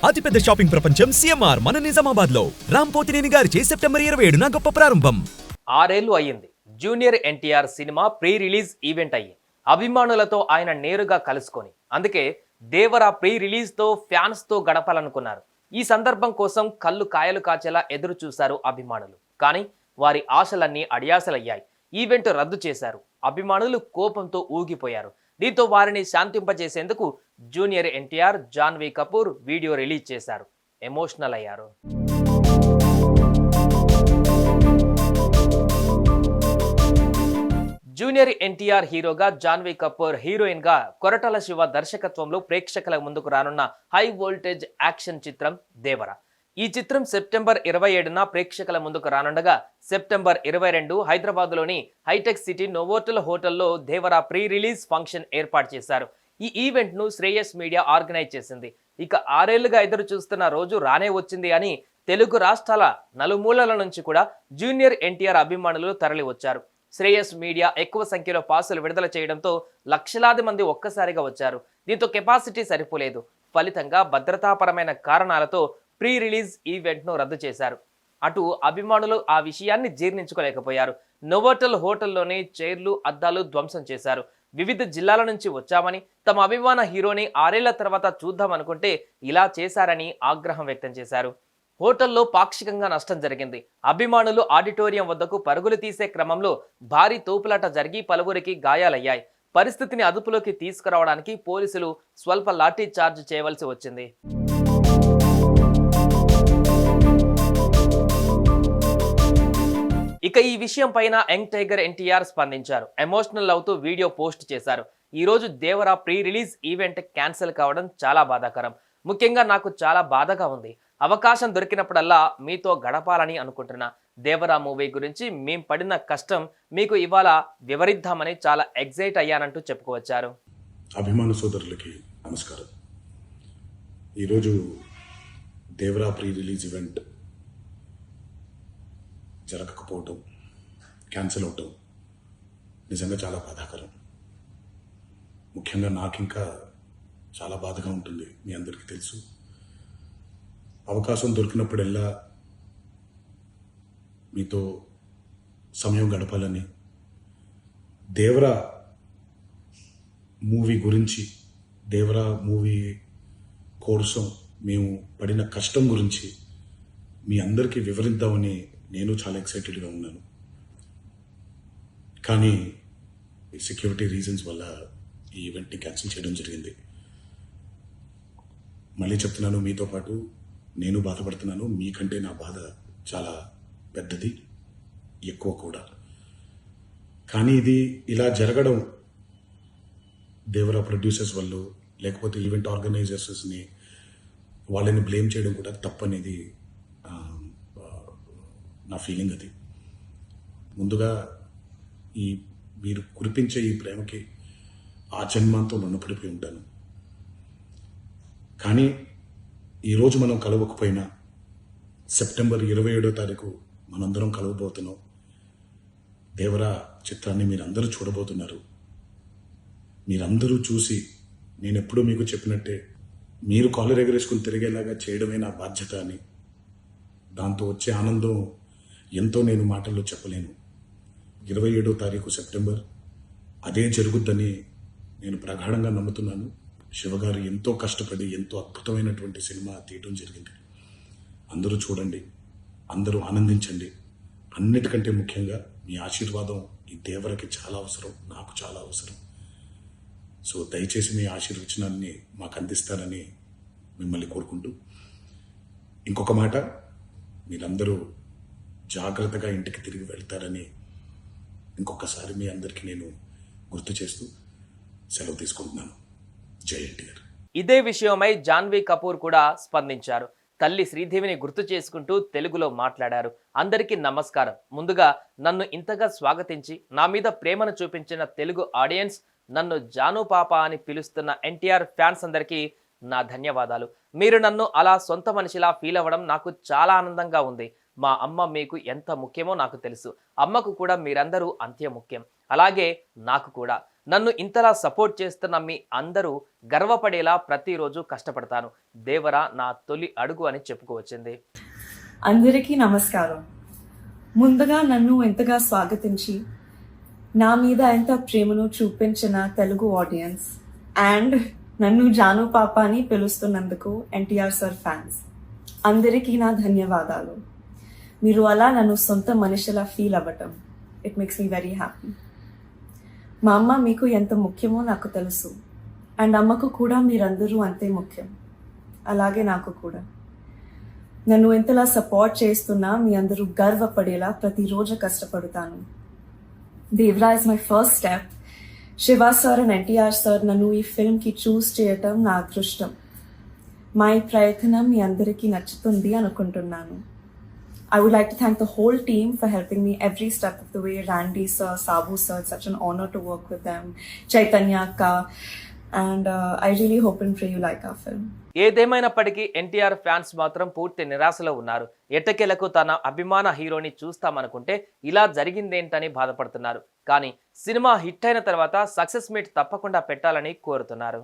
అతిపెద్ద షాపింగ్ ప్రపంచం సిఎంఆర్ మన నిజామాబాద్ లో రాంపోతినేని గారిచే సెప్టెంబర్ 27న గొప్ప ప్రారంభం. 6 ఏళ్లు అయ్యింది junior NTR cinema pre release event అయ్యి అభిమానులతో ఆయన నేరుగా కలుసుకొని అందుకే దేవరా ప్రీ రిలీజ్ తో ఫ్యాన్స్ తో గడపాలనుకున్నారు. ఈ సందర్భం కోసం కళ్ళు కాయలు కాచేలా ఎదురు చూశారు అభిమానులు. కానీ వారి ఆశలన్నీ అడియాసలయ్యాయి. ఈవెంట్ రద్దు చేశారు. అభిమానులు కోపంతో ఊగిపోయారు. దీంతో వారిని శాంతింపజేసేందుకు junior NTR, Janhvi Kapoor video release చేశారు. ఎమోషనల్ అయ్యారు. జూనియర్ ఎన్టీఆర్ హీరోగా, జాన్వీ కపూర్ హీరోయిన్ గా కొరటాల శివ దర్శకత్వంలో ప్రేక్షకుల ముందుకు రానున్న హై వోల్టేజ్ యాక్షన్ చిత్రం దేవరా. ఈ చిత్రం సెప్టెంబర్ 27న ప్రేక్షకుల ముందుకు రానుండగా సెప్టెంబర్ 22 హైదరాబాద్లోని హైటెక్ సిటీ నోవోటల్ హోటల్లో దేవరా ప్రీ రిలీజ్ ఫంక్షన్ ఏర్పాటు చేశారు. ఈ ఈవెంట్ను శ్రేయస్ మీడియా ఆర్గనైజ్ చేసింది. ఇక 6 ఏళ్లుగా ఎదురు చూస్తున్న రోజు రానే వచ్చింది అని తెలుగు రాష్ట్రాల నలుమూలల నుంచి కూడా జూనియర్ ఎన్టీఆర్ అభిమానులు తరలి వచ్చారు. శ్రేయస్ మీడియా ఎక్కువ సంఖ్యలో పాసులు విడుదల చేయడంతో లక్షలాది మంది ఒక్కసారిగా వచ్చారు. దీంతో కెపాసిటీ సరిపోలేదు. ఫలితంగా భద్రతాపరమైన కారణాలతో ప్రీ రిలీజ్ ఈవెంట్ను రద్దు చేశారు. అటు అభిమానులు ఆ విషయాన్ని జీర్ణించుకోలేకపోయారు. నోవోటల్ హోటల్లోని చైర్లు, అద్దాలు ధ్వంసం చేశారు. వివిధ జిల్లాల నుంచి వచ్చామని, తమ అభిమాన హీరోని 6 ఏళ్ల తర్వాత చూద్దామనుకుంటే ఇలా చేశారని ఆగ్రహం వ్యక్తం చేశారు. హోటల్లో పాక్షికంగా నష్టం జరిగింది. అభిమానులు ఆడిటోరియం వద్దకు పరుగులు తీసే క్రమంలో భారీ తోపులాట జరిగి పలువురికి గాయాలయ్యాయి. పరిస్థితిని అదుపులోకి తీసుకురావడానికి పోలీసులు స్వల్ప లాఠీ చార్జ్ చేయవలసి వచ్చింది. ఇక ఈ విషయం పైన యంగ్ టైగర్ ఎన్టీఆర్ స్పందించారు. ఎమోషనల్ అవుతూ వీడియో పోస్ట్ చేశారు. ఈ రోజు Devara pre release event cancel కావడం చాలా బాధాకరం. ముఖ్యంగా నాకు చాలా బాధగా ఉంది. అవకాశం దొరికినప్పుడల్లా మీతో గడపాలని అనుకుంటున్నా. దేవరా మూవీ గురించి మేం పడిన కష్టం మీకు ఇవాళ వివరిద్దామని చాలా ఎగ్జైట్ అయ్యానంటూ చెప్పుకోవచ్చారు. అభిమాన సోదరులకి నమస్కారం. ఈరోజు దేవరా ప్రీ రిలీజ్ ఈవెంట్ జరగకపోవటం, క్యాన్సిల్ అవటం నిజంగా చాలా బాధాకరం. ముఖ్యంగా నాకు ఇంకా చాలా బాధగా ఉంటుంది. మీ అందరికీ తెలుసు, అవకాశం దొరికినప్పుడల్లా మీతో సమయం గడపాలని, దేవరా మూవీ గురించి, దేవరా మూవీ కోసం మేము పడిన కష్టం గురించి మీ అందరికీ వివరిద్దామని నేను చాలా ఎక్సైటెడ్గా ఉన్నాను. కానీ సెక్యూరిటీ రీజన్స్ వల్ల ఈ ఈవెంట్ని క్యాన్సిల్ చేయడం జరిగింది. మళ్ళీ చెప్తున్నాను, మీతో పాటు నేను బాధపడుతున్నాను. మీకంటే నా బాధ చాలా పెద్దది, ఎక్కువ కూడా. కానీ ఇది ఇలా జరగడం దేవరా ప్రొడ్యూసర్స్ వల్ల, లేకపోతే ఈవెంట్ ఆర్గనైజర్స్ని వాళ్ళని బ్లేమ్ చేయడం కూడా తప్పనేది నా ఫీలింగ్. అది ముందుగా మీరు కురిపించే ఈ ప్రేమకి ఆ జన్మంతో రుణపడిపోయి ఉంటాను. కానీ ఈరోజు మనం కలవకపోయినా సెప్టెంబర్ 27వ తారీఖు మనందరం కలవబోతున్నాం. దేవరా చిత్రాన్ని మీరందరూ చూడబోతున్నారు. మీరందరూ చూసి, నేను ఎప్పుడూ మీకు చెప్పినట్టే, మీరు కాలర్ ఎగరేసుకుని తిరిగేలాగా చేయడమే నా బాధ్యత అని, దాంతో వచ్చే ఆనందం ఎంతో నేను మాటల్లో చెప్పలేను. 27వ తారీఖు సెప్టెంబర్ అదే జరుగుద్దని నేను ప్రగాఢంగా నమ్ముతున్నాను. శివగారు ఎంతో కష్టపడి ఎంతో అద్భుతమైనటువంటి సినిమా తీయడం జరిగింది. అందరూ చూడండి, అందరూ ఆనందించండి. అన్నిటికంటే ముఖ్యంగా మీ ఆశీర్వాదం ఈ దేవరకి చాలా అవసరం, నాకు చాలా అవసరం. సో దయచేసి మీ ఆశీర్వచనాన్ని మాకు అందిస్తారని మిమ్మల్ని కోరుకుంటూ, ఇంకొక మాట, మీరందరూ జాగ్రత్తగా ఇంటికి తిరిగి వెళ్తారని ఇంకొకసారి మీ అందరికీ నేను గుర్తు చేస్తూ సెలవు తీసుకుంటున్నాను. జై ఎన్టీఆర్. ఇదే విషయమై జాన్వీ కపూర్ కూడా స్పందించారు. తల్లి శ్రీదేవిని గుర్తు చేసుకుంటూ తెలుగులో మాట్లాడారు. అందరికీ నమస్కారం. ముందుగా నన్ను ఇంతగా స్వాగతించి నా మీద ప్రేమను చూపించిన తెలుగు ఆడియన్స్, నన్ను జాను పాప అని పిలుస్తున్న ఎన్టీఆర్ ఫ్యాన్స్ అందరికీ నా ధన్యవాదాలు. మీరు నన్ను అలా సొంత మనిషిలా ఫీల్ అవ్వడం నాకు చాలా ఆనందంగా ఉంది. మా అమ్మ మీకు ఎంత ముఖ్యమో నాకు తెలుసు. అమ్మకు కూడా మీరందరూ అంతే ముఖ్యం. అలాగే నాకు కూడా. నన్ను ఇంతలా సపోర్ట్ చేస్తున్న మీ అందరూ గర్వపడేలా ప్రతిరోజు కష్టపడతాను. దేవర నా తొలి అడుగు అని చెప్పుకోవచ్చింది. అందరికీ నమస్కారం. ముందుగా నన్ను ఎంతగా స్వాగతించి నా మీద ఎంత ప్రేమను చూపించిన తెలుగు ఆడియన్స్ అండ్ నన్ను జాను పాప అని పిలుస్తున్నందుకు ఎన్టీఆర్ సార్ ఫ్యాన్స్ అందరికీ నా ధన్యవాదాలు. మీరు అలా నన్ను సొంత మనిషిలా ఫీల్ అవ్వటం it makes me very happy. మా అమ్మ మీకు ఎంత ముఖ్యమో నాకు తెలుసు అండ్ అమ్మకు కూడా మీరందరూ అంతే ముఖ్యం, అలాగే నాకు కూడా. నన్ను ఎంతలా సపోర్ట్ చేస్తున్నా మీ అందరూ గర్వపడేలా ప్రతిరోజు కష్టపడతాను. Devara is my first step. Siva sir and NTR sir నన్ను ఈ ఫిల్మ్కి చూస్ చేయటం నా అదృష్టం. మా ఈ ప్రయత్నం మీ అందరికీ నచ్చుతుంది అనుకుంటున్నాను. I would like to thank the whole team for helping me every step of the way. Randy sir, Sabu sir, it's such an honor to work with them. Chaitanya Akka, and I really hope and pray you like our film. ఏదేమైనప్పటికీ NTR fans మాత్రం పూర్తి నిరాశలో ఉన్నారు. ఎట్టకేలకు తన అభిమాన హీరోని చూస్తామనుకుంటే ఇలా జరిగిందేంటని బాధపడుతున్నారు. కానీ సినిమా హిట్ అయిన తర్వాత సక్సెస్ మీట్ తప్పకుండా పెట్టాలని కోరుతున్నారు.